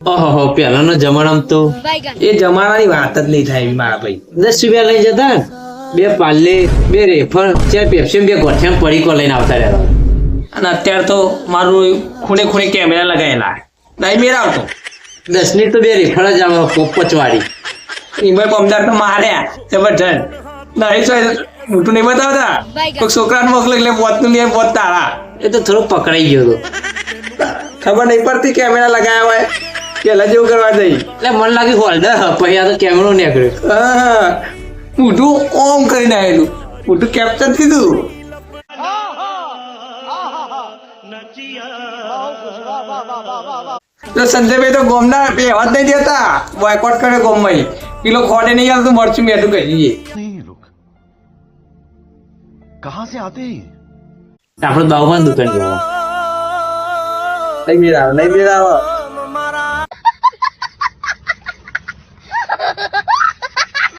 ઓહો પેલાના જમાનામાં તો એ જમાનાની વાત જ નહીં થાય એવી મારા ભાઈ. 10 રૂપિયા લઈ જતા ને. 2 પાર્લે 2 રેફર 4 પેપ્સી 2 ગોઠિયા પડીકો લઈને આવતા રહેતા. અને અત્યારે તો મારું ખૂણે ખૂણે કેમેરા લગાવેલા નહીં મેળ આવતો. 10 ની તો 2 રેફર જ આવે પોપચવાળી. એમાં પમદાર તો માર્યા જબરજસ્ત. નહીં મોટું નહીં બતાવતા કોઈ છોકરાને મોકલે એટલે પોતનું નહીં પોત તારા. એ તો થોડું પકડાઈ ગયો હતો. ખબર નહીં પડતી કેમેરા લગાવ્યા હોય પેલા જેવું કરવા જઈ. એટલે મને લાગ્યું હોલ્ડર પછી આ તો કેમેરો નીકળ્યો. હા મોટું ઓમ કરીને આવેલું મોટું કેપ્ચર કીધું. તો સંજયભાઈ તો ગોમના એવા જ નહીં દેતા બોયકોટ કરે ગોમમાં પેલો ખોડે નહીં આવતું મરચું મેઠું કહી દઈએ. नहीं लोग कहाँ से आते हैं આપણે બાવમાં દુકાન જોવા. નહીં મેળાવે નહીં મેળાવે.